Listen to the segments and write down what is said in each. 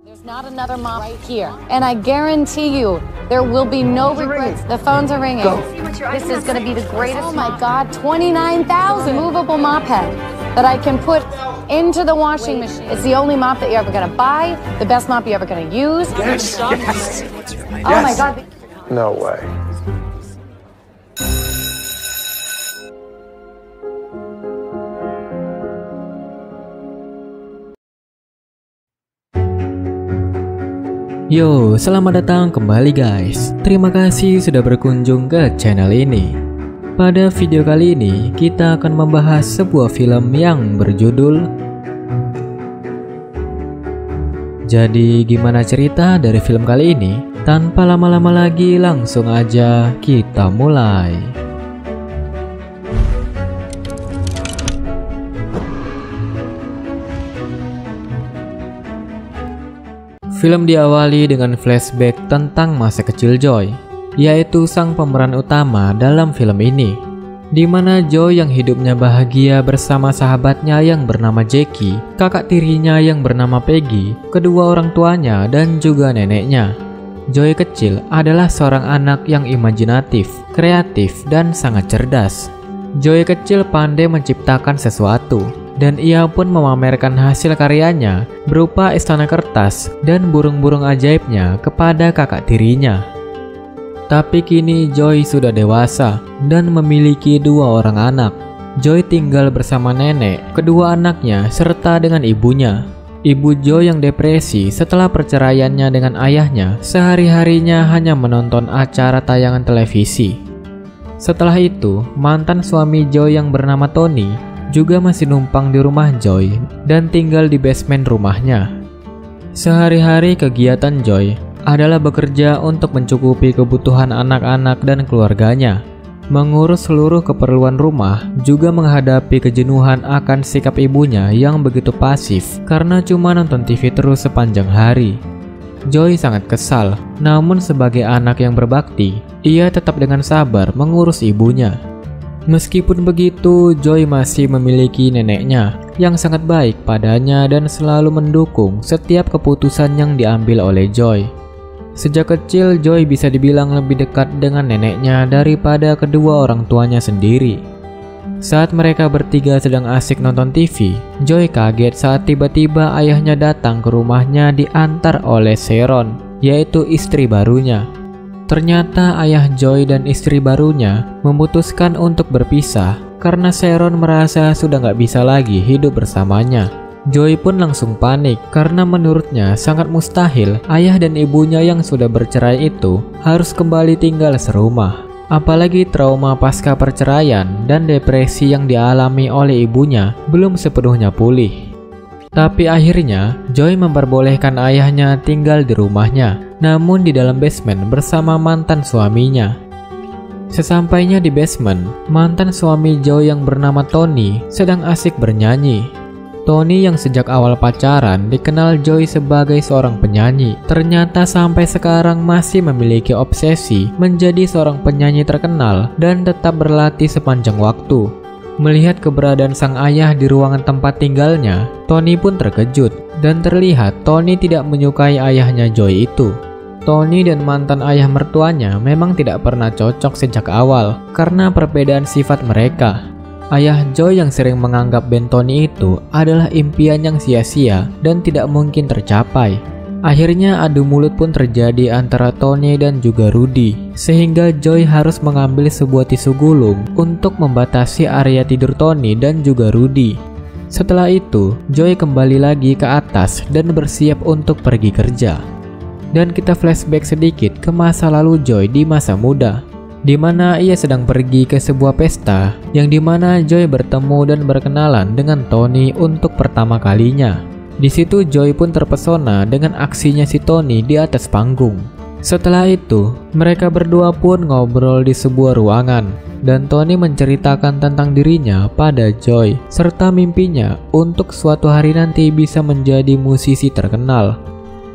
There's not another mop right here. And I guarantee you, there will be no regrets. The phones are ringing. This is going to be the greatest. Oh my God, 29,000 movable mop head that I can put into the washing machine. It's the only mop that you're ever going to buy, the best mop you're ever going to use. Yes. Oh my God. No way. Yo, selamat datang kembali guys. Terima kasih sudah berkunjung ke channel ini. Pada video kali ini, kita akan membahas sebuah film yang berjudul. Jadi gimana cerita dari film kali ini? Tanpa lama-lama lagi, langsung aja kita mulai. Film diawali dengan flashback tentang masa kecil Joy, yaitu sang pemeran utama dalam film ini, di mana Joy yang hidupnya bahagia bersama sahabatnya yang bernama Jackie, kakak tirinya yang bernama Peggy, kedua orang tuanya dan juga neneknya. Joy kecil adalah seorang anak yang imajinatif, kreatif, dan sangat cerdas. Joy kecil pandai menciptakan sesuatu, dan ia pun memamerkan hasil karyanya berupa istana kertas dan burung-burung ajaibnya kepada kakak tirinya. Tapi kini Joy sudah dewasa dan memiliki dua orang anak. Joy tinggal bersama nenek, kedua anaknya, serta dengan ibunya. Ibu Joy yang depresi setelah perceraiannya dengan ayahnya, sehari-harinya hanya menonton acara tayangan televisi. Setelah itu, mantan suami Joy yang bernama Tony juga masih numpang di rumah Joy dan tinggal di basement rumahnya. Sehari-hari kegiatan Joy adalah bekerja untuk mencukupi kebutuhan anak-anak dan keluarganya, mengurus seluruh keperluan rumah, juga menghadapi kejenuhan akan sikap ibunya yang begitu pasif karena cuma nonton TV terus sepanjang hari. Joy sangat kesal, namun sebagai anak yang berbakti, ia tetap dengan sabar mengurus ibunya. Meskipun begitu, Joy masih memiliki neneknya yang sangat baik padanya dan selalu mendukung setiap keputusan yang diambil oleh Joy. Sejak kecil, Joy bisa dibilang lebih dekat dengan neneknya daripada kedua orang tuanya sendiri. Saat mereka bertiga sedang asik nonton TV, Joy kaget saat tiba-tiba ayahnya datang ke rumahnya diantar oleh Sharon, yaitu istri barunya. Ternyata ayah Joy dan istri barunya memutuskan untuk berpisah karena Sharon merasa sudah gak bisa lagi hidup bersamanya. Joy pun langsung panik karena menurutnya sangat mustahil ayah dan ibunya yang sudah bercerai itu harus kembali tinggal serumah. Apalagi trauma pasca perceraian dan depresi yang dialami oleh ibunya belum sepenuhnya pulih. Tapi akhirnya, Joy memperbolehkan ayahnya tinggal di rumahnya, namun di dalam basement bersama mantan suaminya. Sesampainya di basement, mantan suami Joy yang bernama Tony sedang asik bernyanyi. Tony yang sejak awal pacaran dikenal Joy sebagai seorang penyanyi, ternyata sampai sekarang masih memiliki obsesi menjadi seorang penyanyi terkenal dan tetap berlatih sepanjang waktu. Melihat keberadaan sang ayah di ruangan tempat tinggalnya, Tony pun terkejut dan terlihat Tony tidak menyukai ayahnya Joy itu. Tony dan mantan ayah mertuanya memang tidak pernah cocok sejak awal karena perbedaan sifat mereka. Ayah Joy yang sering menganggap band Tony itu adalah impian yang sia-sia dan tidak mungkin tercapai. Akhirnya adu mulut pun terjadi antara Tony dan juga Rudy, sehingga Joy harus mengambil sebuah tisu gulung untuk membatasi area tidur Tony dan juga Rudy. Setelah itu, Joy kembali lagi ke atas dan bersiap untuk pergi kerja. Dan kita flashback sedikit ke masa lalu Joy di masa muda, di mana ia sedang pergi ke sebuah pesta yang dimana Joy bertemu dan berkenalan dengan Tony untuk pertama kalinya. Di situ Joy pun terpesona dengan aksinya si Tony di atas panggung. Setelah itu, mereka berdua pun ngobrol di sebuah ruangan dan Tony menceritakan tentang dirinya pada Joy serta mimpinya untuk suatu hari nanti bisa menjadi musisi terkenal.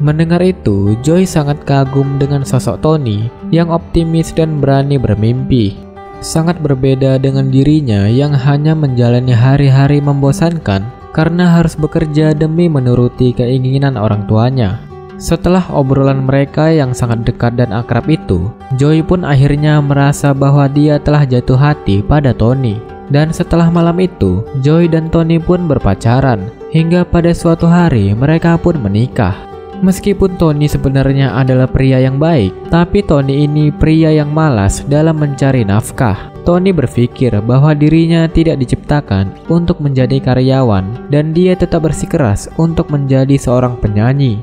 Mendengar itu, Joy sangat kagum dengan sosok Tony yang optimis dan berani bermimpi. Sangat berbeda dengan dirinya yang hanya menjalani hari-hari membosankan karena harus bekerja demi menuruti keinginan orang tuanya. Setelah obrolan mereka yang sangat dekat dan akrab itu, Joy pun akhirnya merasa bahwa dia telah jatuh hati pada Tony. Dan setelah malam itu, Joy dan Tony pun berpacaran, hingga pada suatu hari mereka pun menikah. Meskipun Tony sebenarnya adalah pria yang baik, tapi Tony ini pria yang malas dalam mencari nafkah. Tony berpikir bahwa dirinya tidak diciptakan untuk menjadi karyawan, dan dia tetap bersikeras untuk menjadi seorang penyanyi.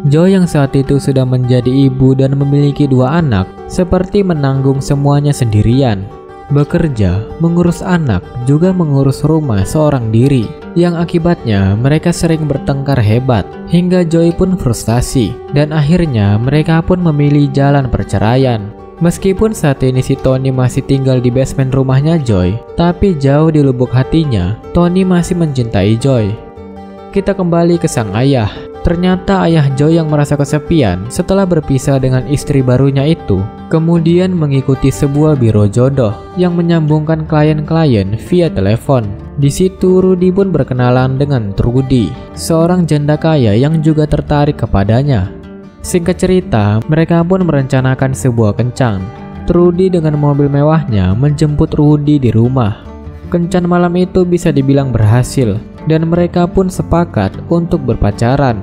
Joy yang saat itu sudah menjadi ibu dan memiliki 2 anak, seperti menanggung semuanya sendirian. Bekerja, mengurus anak, juga mengurus rumah seorang diri, yang akibatnya mereka sering bertengkar hebat, hingga Joy pun frustasi, dan akhirnya mereka pun memilih jalan perceraian. Meskipun saat ini si Tony masih tinggal di basement rumahnya Joy, tapi jauh di lubuk hatinya, Tony masih mencintai Joy. Kita kembali ke sang ayah. Ternyata ayah Joy yang merasa kesepian setelah berpisah dengan istri barunya itu, kemudian mengikuti sebuah biro jodoh yang menyambungkan klien-klien via telepon. Di situ Rudy pun berkenalan dengan Trudy, seorang janda kaya yang juga tertarik kepadanya. Singkat cerita, mereka pun merencanakan sebuah kencan. Trudy dengan mobil mewahnya menjemput Rudy di rumah. Kencan malam itu bisa dibilang berhasil, dan mereka pun sepakat untuk berpacaran.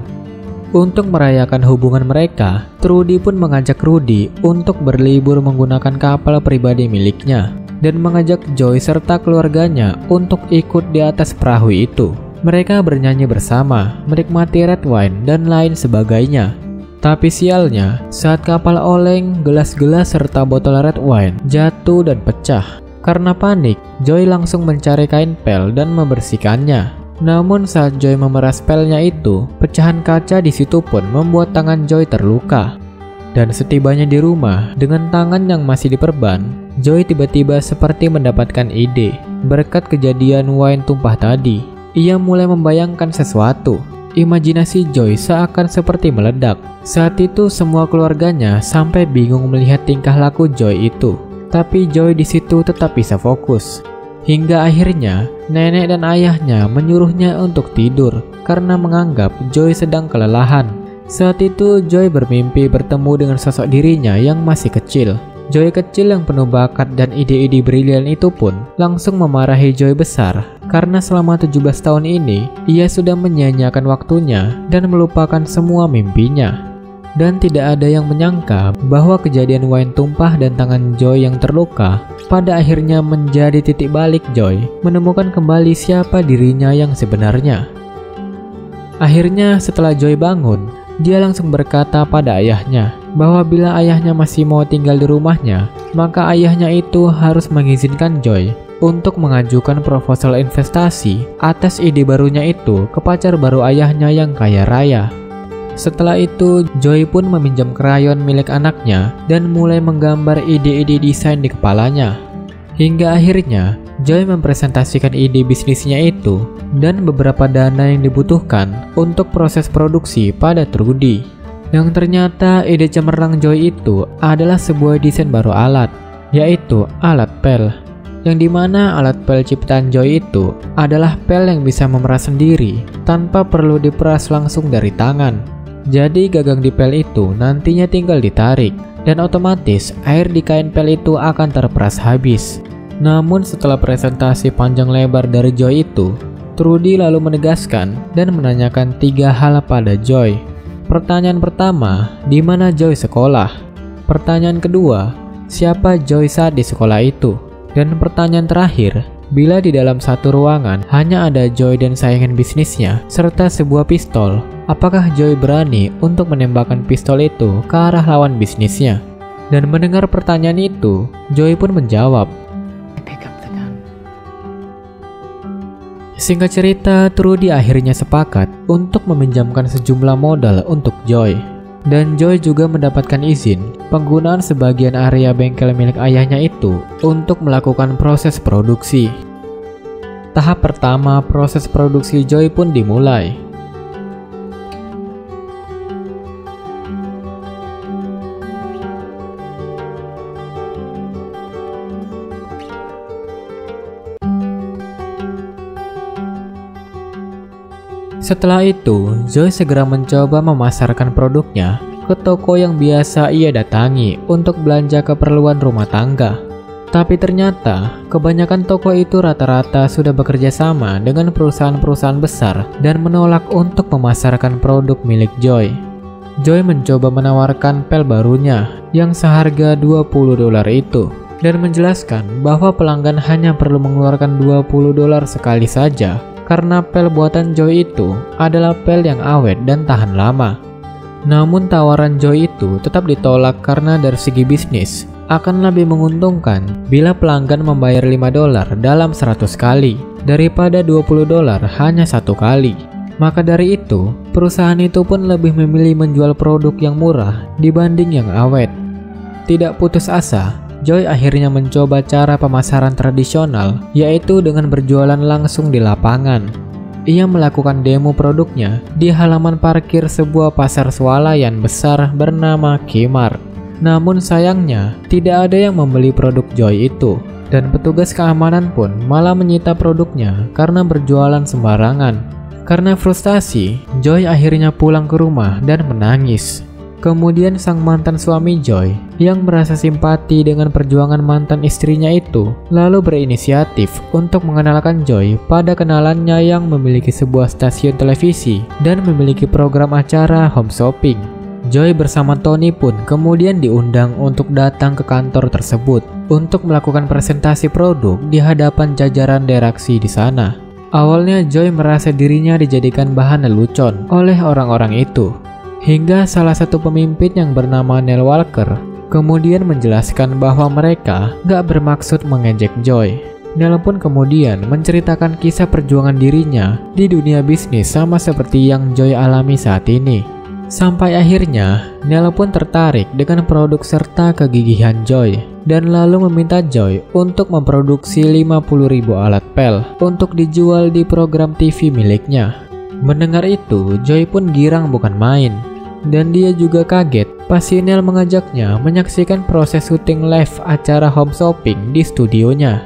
Untuk merayakan hubungan mereka, Trudy pun mengajak Rudy untuk berlibur menggunakan kapal pribadi miliknya, dan mengajak Joy serta keluarganya untuk ikut di atas perahu itu. Mereka bernyanyi bersama, menikmati red wine, dan lain sebagainya. Tapi sialnya, saat kapal oleng, gelas-gelas serta botol red wine jatuh dan pecah. Karena panik, Joy langsung mencari kain pel dan membersihkannya. Namun saat Joy memeras pelnya itu, pecahan kaca di situ pun membuat tangan Joy terluka. Dan setibanya di rumah, dengan tangan yang masih diperban, Joy tiba-tiba seperti mendapatkan ide. Berkat kejadian wine tumpah tadi, ia mulai membayangkan sesuatu. Imajinasi Joy seakan seperti meledak. Saat itu semua keluarganya sampai bingung melihat tingkah laku Joy itu. Tapi Joy di situ tetap bisa fokus. Hingga akhirnya, nenek dan ayahnya menyuruhnya untuk tidur karena menganggap Joy sedang kelelahan. Saat itu, Joy bermimpi bertemu dengan sosok dirinya yang masih kecil. Joy kecil yang penuh bakat dan ide-ide brilian itu pun langsung memarahi Joy besar karena selama 17 tahun ini, ia sudah menyia-nyiakan waktunya dan melupakan semua mimpinya. Dan tidak ada yang menyangka bahwa kejadian wine tumpah dan tangan Joy yang terluka pada akhirnya menjadi titik balik Joy menemukan kembali siapa dirinya yang sebenarnya. Akhirnya setelah Joy bangun, dia langsung berkata pada ayahnya bahwa bila ayahnya masih mau tinggal di rumahnya, maka ayahnya itu harus mengizinkan Joy untuk mengajukan proposal investasi atas ide barunya itu ke pacar baru ayahnya yang kaya raya. Setelah itu, Joy pun meminjam krayon milik anaknya dan mulai menggambar ide-ide desain di kepalanya. Hingga akhirnya, Joy mempresentasikan ide bisnisnya itu dan beberapa dana yang dibutuhkan untuk proses produksi pada Trudy. Yang ternyata ide cemerlang Joy itu adalah sebuah desain baru alat, yaitu alat pel. Yang dimana alat pel ciptaan Joy itu adalah pel yang bisa memeras sendiri tanpa perlu diperas langsung dari tangan. Jadi gagang di pel itu nantinya tinggal ditarik, dan otomatis air di kain pel itu akan terperas habis. Namun setelah presentasi panjang lebar dari Joy itu, Trudy lalu menegaskan dan menanyakan 3 hal pada Joy. Pertanyaan pertama, di mana Joy sekolah? Pertanyaan kedua, siapa Joy saat di sekolah itu? Dan pertanyaan terakhir, bila di dalam satu ruangan hanya ada Joy dan saingan bisnisnya serta sebuah pistol, apakah Joy berani untuk menembakkan pistol itu ke arah lawan bisnisnya? Dan mendengar pertanyaan itu, Joy pun menjawab. Singkat cerita, Trudy akhirnya sepakat untuk meminjamkan sejumlah modal untuk Joy. Dan Joy juga mendapatkan izin penggunaan sebagian area bengkel milik ayahnya itu untuk melakukan proses produksi. Tahap pertama proses produksi Joy pun dimulai. Setelah itu, Joy segera mencoba memasarkan produknya ke toko yang biasa ia datangi untuk belanja keperluan rumah tangga. Tapi ternyata, kebanyakan toko itu rata-rata sudah bekerja sama dengan perusahaan-perusahaan besar dan menolak untuk memasarkan produk milik Joy. Joy mencoba menawarkan pel barunya yang seharga $20 itu dan menjelaskan bahwa pelanggan hanya perlu mengeluarkan $20 sekali saja karena pel buatan Joy itu adalah pel yang awet dan tahan lama. Namun tawaran Joy itu tetap ditolak karena dari segi bisnis akan lebih menguntungkan bila pelanggan membayar $5 dalam 100 kali daripada $20 hanya 1 kali. Maka dari itu, perusahaan itu pun lebih memilih menjual produk yang murah dibanding yang awet. Tidak putus asa, Joy akhirnya mencoba cara pemasaran tradisional, yaitu dengan berjualan langsung di lapangan. Ia melakukan demo produknya di halaman parkir sebuah pasar swalayan besar bernama Kmart. Namun sayangnya, tidak ada yang membeli produk Joy itu, dan petugas keamanan pun malah menyita produknya karena berjualan sembarangan. Karena frustasi, Joy akhirnya pulang ke rumah dan menangis. Kemudian sang mantan suami Joy, yang merasa simpati dengan perjuangan mantan istrinya itu, lalu berinisiatif untuk mengenalkan Joy pada kenalannya yang memiliki sebuah stasiun televisi dan memiliki program acara home shopping. Joy bersama Tony pun kemudian diundang untuk datang ke kantor tersebut untuk melakukan presentasi produk di hadapan jajaran direksi di sana. Awalnya Joy merasa dirinya dijadikan bahan lelucon oleh orang-orang itu, hingga salah satu pemimpin yang bernama Neil Walker kemudian menjelaskan bahwa mereka gak bermaksud mengejek Joy. Neil pun kemudian menceritakan kisah perjuangan dirinya di dunia bisnis sama seperti yang Joy alami saat ini. Sampai akhirnya, Neil pun tertarik dengan produk serta kegigihan Joy dan lalu meminta Joy untuk memproduksi 50.000 alat pel untuk dijual di program TV miliknya. Mendengar itu, Joy pun girang bukan main, dan dia juga kaget pas si Neil mengajaknya menyaksikan proses syuting live acara home shopping di studionya.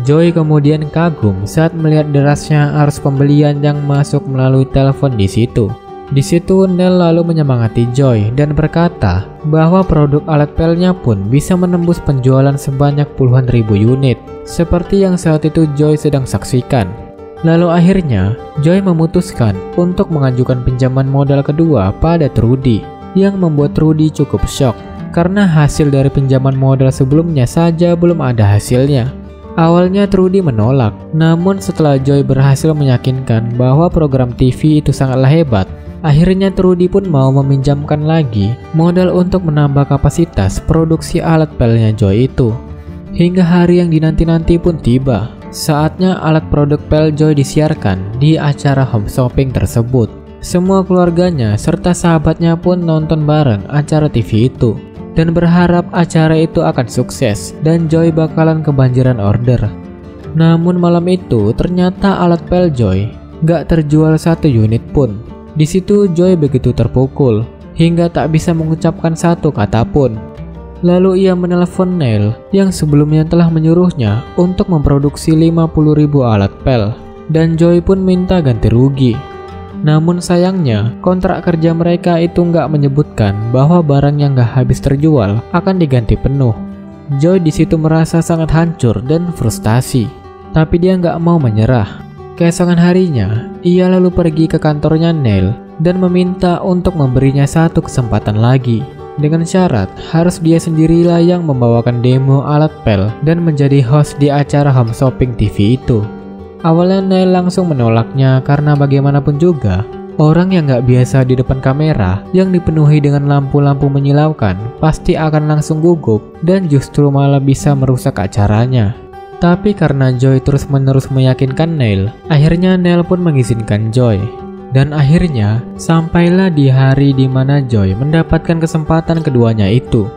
Joy kemudian kagum saat melihat derasnya arus pembelian yang masuk melalui telepon di situ. Di situ Neil lalu menyemangati Joy dan berkata bahwa produk alat pelnya pun bisa menembus penjualan sebanyak puluhan ribu unit, seperti yang saat itu Joy sedang saksikan. Lalu akhirnya Joy memutuskan untuk mengajukan pinjaman modal kedua pada Trudy, yang membuat Trudy cukup shock karena hasil dari pinjaman modal sebelumnya saja belum ada hasilnya. Awalnya Trudy menolak, namun setelah Joy berhasil meyakinkan bahwa program TV itu sangatlah hebat, akhirnya Trudy pun mau meminjamkan lagi modal untuk menambah kapasitas produksi alat pelnya Joy itu. Hingga hari yang dinanti-nanti pun tiba. Saatnya alat produk pel Joy disiarkan di acara home shopping tersebut. Semua keluarganya serta sahabatnya pun nonton bareng acara TV itu dan berharap acara itu akan sukses dan Joy bakalan kebanjiran order. Namun malam itu ternyata alat pel Joy gak terjual 1 unit pun. Di situ Joy begitu terpukul hingga tak bisa mengucapkan 1 kata pun. Lalu ia menelpon Neil yang sebelumnya telah menyuruhnya untuk memproduksi 50.000 alat pel, dan Joy pun minta ganti rugi. Namun sayangnya kontrak kerja mereka itu nggak menyebutkan bahwa barang yang nggak habis terjual akan diganti penuh. Joy di situ merasa sangat hancur dan frustasi, tapi dia nggak mau menyerah. Keesokan harinya, ia lalu pergi ke kantornya Neil dan meminta untuk memberinya 1 kesempatan lagi. Dengan syarat harus dia sendirilah yang membawakan demo alat pel dan menjadi host di acara home shopping TV itu. Awalnya Neil langsung menolaknya karena bagaimanapun juga, orang yang gak biasa di depan kamera yang dipenuhi dengan lampu-lampu menyilaukan pasti akan langsung gugup dan justru malah bisa merusak acaranya. Tapi karena Joy terus-menerus meyakinkan Neil, akhirnya Neil pun mengizinkan Joy. Dan akhirnya, sampailah di hari di mana Joy mendapatkan kesempatan keduanya itu.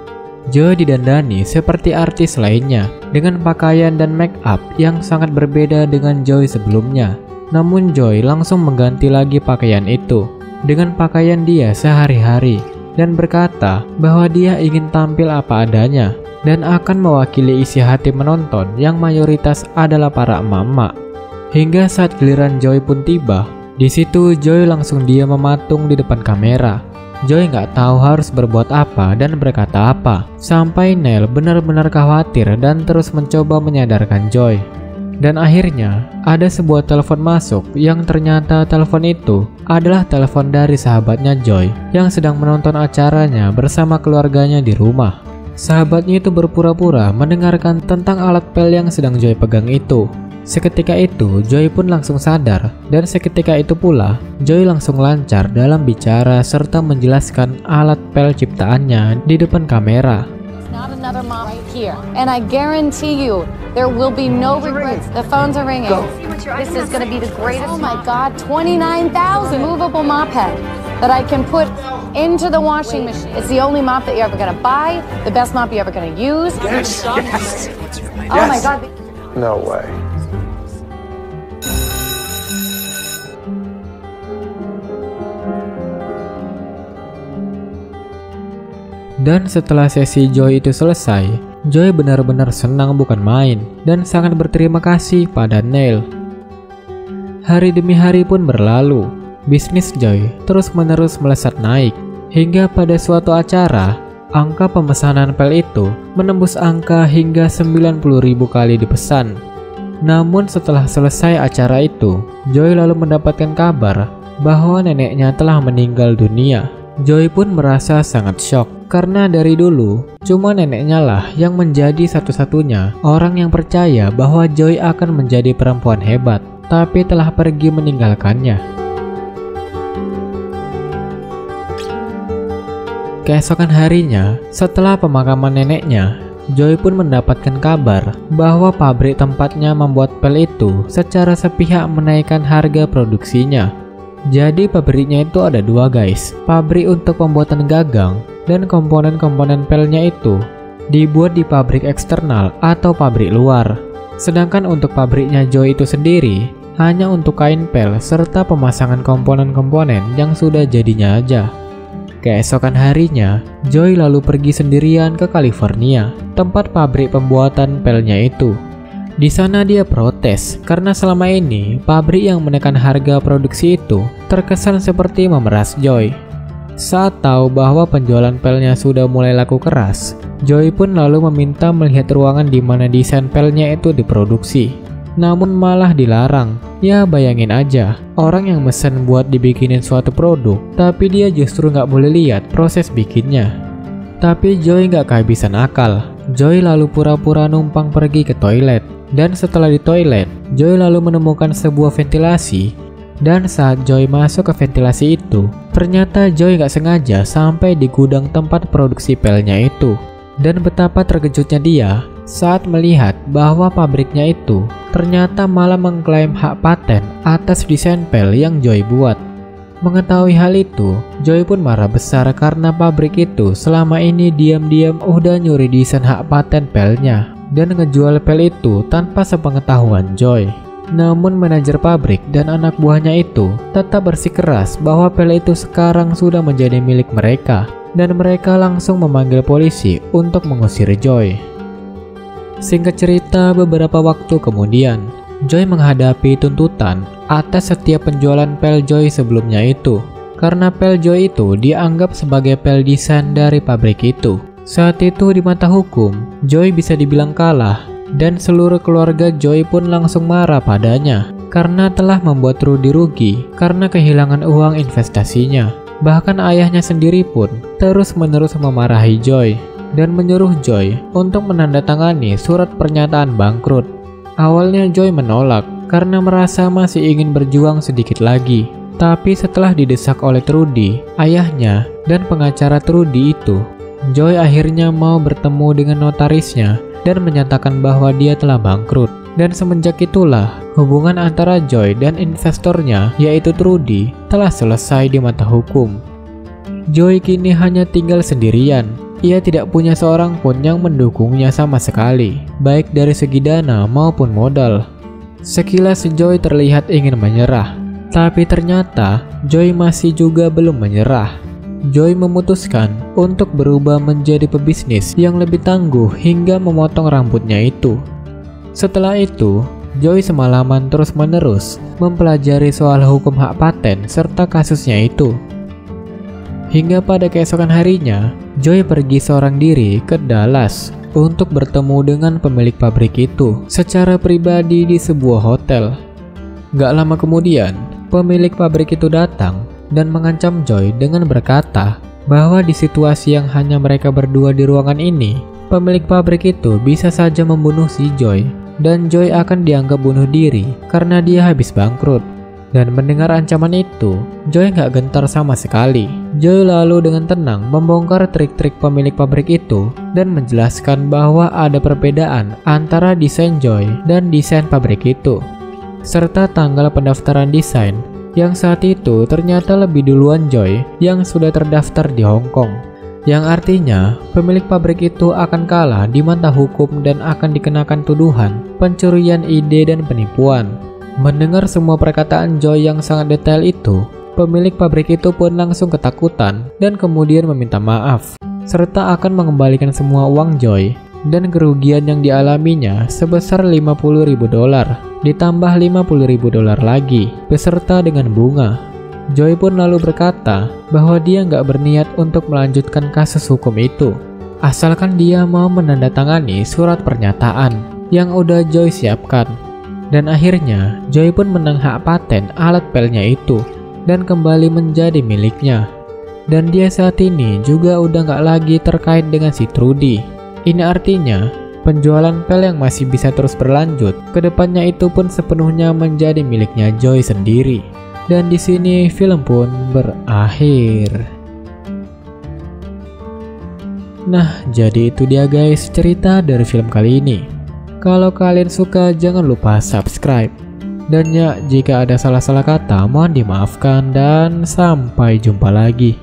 Joy didandani seperti artis lainnya, dengan pakaian dan make up yang sangat berbeda dengan Joy sebelumnya. Namun Joy langsung mengganti lagi pakaian itu, dengan pakaian dia sehari-hari, dan berkata bahwa dia ingin tampil apa adanya, dan akan mewakili isi hati penonton yang mayoritas adalah para emak-emak. Hingga saat giliran Joy pun tiba, Di situ Joy langsung diam mematung di depan kamera. Joy nggak tahu harus berbuat apa dan berkata apa, sampai Neil benar-benar khawatir dan terus mencoba menyadarkan Joy. Dan akhirnya ada sebuah telepon masuk yang ternyata telepon itu adalah telepon dari sahabatnya Joy yang sedang menonton acaranya bersama keluarganya di rumah. Sahabatnya itu berpura-pura mendengarkan tentang alat pel yang sedang Joy pegang itu. Seketika itu Joy pun langsung sadar, dan seketika itu pula Joy langsung lancar dalam bicara serta menjelaskan alat pel ciptaannya di depan kamera. Not another mop right here. And I guarantee you, there will be no regrets. The phones are ringing. This is going to be the greatest. Oh my God, 29,000 movable mop head that I can put into the washing machine. It's the only mop that you're ever going to buy, the best mop you're ever going to use. Yes. Oh my God. No way. Dan setelah sesi Joy itu selesai, Joy benar-benar senang bukan main dan sangat berterima kasih pada Neil. Hari demi hari pun berlalu. Bisnis Joy terus-menerus melesat naik, hingga pada suatu acara, angka pemesanan pel itu menembus angka hingga 90.000 kali dipesan. Namun setelah selesai acara itu, Joy lalu mendapatkan kabar bahwa neneknya telah meninggal dunia. Joy pun merasa sangat syok karena dari dulu cuma neneknya lah yang menjadi satu-satunya orang yang percaya bahwa Joy akan menjadi perempuan hebat, tapi telah pergi meninggalkannya. Keesokan harinya, setelah pemakaman neneknya, Joy pun mendapatkan kabar bahwa pabrik tempatnya membuat pel itu secara sepihak menaikkan harga produksinya. Jadi pabriknya itu ada dua guys, pabrik untuk pembuatan gagang dan komponen-komponen pelnya itu dibuat di pabrik eksternal atau pabrik luar. Sedangkan untuk pabriknya Joy itu sendiri hanya untuk kain pel serta pemasangan komponen-komponen yang sudah jadinya aja. Keesokan harinya, Joy lalu pergi sendirian ke California, tempat pabrik pembuatan pelnya itu. Di sana dia protes karena selama ini pabrik yang menekan harga produksi itu terkesan seperti memeras Joy. Saat tahu bahwa penjualan pelnya sudah mulai laku keras, Joy pun lalu meminta melihat ruangan di mana desain pelnya itu diproduksi. Namun malah dilarang. Ya bayangin aja, orang yang mesen buat dibikinin suatu produk, tapi dia justru nggak boleh lihat proses bikinnya. Tapi Joy nggak kehabisan akal. Joy lalu pura-pura numpang pergi ke toilet. Dan setelah di toilet, Joy lalu menemukan sebuah ventilasi. Dan saat Joy masuk ke ventilasi itu, ternyata Joy gak sengaja sampai di gudang tempat produksi pelnya itu. Dan betapa terkejutnya dia saat melihat bahwa pabriknya itu ternyata malah mengklaim hak paten atas desain pel yang Joy buat. Mengetahui hal itu, Joy pun marah besar karena pabrik itu selama ini diam-diam udah nyuri desain hak paten pelnya dan ngejual pel itu tanpa sepengetahuan Joy. Namun manajer pabrik dan anak buahnya itu tetap bersikeras bahwa pel itu sekarang sudah menjadi milik mereka, dan mereka langsung memanggil polisi untuk mengusir Joy. Singkat cerita, beberapa waktu kemudian, Joy menghadapi tuntutan atas setiap penjualan pel Joy sebelumnya itu, karena pel Joy itu dianggap sebagai pel desain dari pabrik itu. Saat itu di mata hukum, Joy bisa dibilang kalah, dan seluruh keluarga Joy pun langsung marah padanya karena telah membuat Rudy rugi karena kehilangan uang investasinya. Bahkan ayahnya sendiri pun terus-menerus memarahi Joy dan menyuruh Joy untuk menandatangani surat pernyataan bangkrut. Awalnya Joy menolak karena merasa masih ingin berjuang sedikit lagi. Tapi setelah didesak oleh Trudy, ayahnya dan pengacara Trudy itu, Joy akhirnya mau bertemu dengan notarisnya dan menyatakan bahwa dia telah bangkrut. Dan semenjak itulah, hubungan antara Joy dan investornya, yaitu Trudy, telah selesai di mata hukum. Joy kini hanya tinggal sendirian. Ia tidak punya seorang pun yang mendukungnya sama sekali, baik dari segi dana maupun modal. Sekilas Joy terlihat ingin menyerah, tapi ternyata Joy masih juga belum menyerah. Joy memutuskan untuk berubah menjadi pebisnis yang lebih tangguh hingga memotong rambutnya itu. Setelah itu, Joy semalaman terus-menerus mempelajari soal hukum hak paten serta kasusnya itu. Hingga pada keesokan harinya, Joy pergi seorang diri ke Dallas untuk bertemu dengan pemilik pabrik itu secara pribadi di sebuah hotel. Gak lama kemudian, pemilik pabrik itu datang dan mengancam Joy dengan berkata bahwa di situasi yang hanya mereka berdua di ruangan ini, pemilik pabrik itu bisa saja membunuh si Joy, dan Joy akan dianggap bunuh diri karena dia habis bangkrut. Dan mendengar ancaman itu, Joy gak gentar sama sekali. Joy lalu dengan tenang membongkar trik-trik pemilik pabrik itu dan menjelaskan bahwa ada perbedaan antara desain Joy dan desain pabrik itu, serta tanggal pendaftaran desain yang saat itu ternyata lebih duluan Joy yang sudah terdaftar di Hong Kong. Yang artinya, pemilik pabrik itu akan kalah di mata hukum dan akan dikenakan tuduhan pencurian ide dan penipuan. Mendengar semua perkataan Joy yang sangat detail itu, pemilik pabrik itu pun langsung ketakutan dan kemudian meminta maaf, serta akan mengembalikan semua uang Joy dan kerugian yang dialaminya sebesar $50.000, ditambah $50.000 lagi, beserta dengan bunga. Joy pun lalu berkata bahwa dia nggak berniat untuk melanjutkan kasus hukum itu, asalkan dia mau menandatangani surat pernyataan yang udah Joy siapkan. Dan akhirnya Joy pun menang hak paten alat pelnya itu dan kembali menjadi miliknya. Dan dia saat ini juga udah nggak lagi terkait dengan si Trudy. Ini artinya penjualan pel yang masih bisa terus berlanjut kedepannya itu pun sepenuhnya menjadi miliknya Joy sendiri. Dan di sini film pun berakhir. Nah, jadi itu dia guys cerita dari film kali ini. Kalau kalian suka jangan lupa subscribe. Dan ya, jika ada salah-salah kata mohon dimaafkan dan sampai jumpa lagi.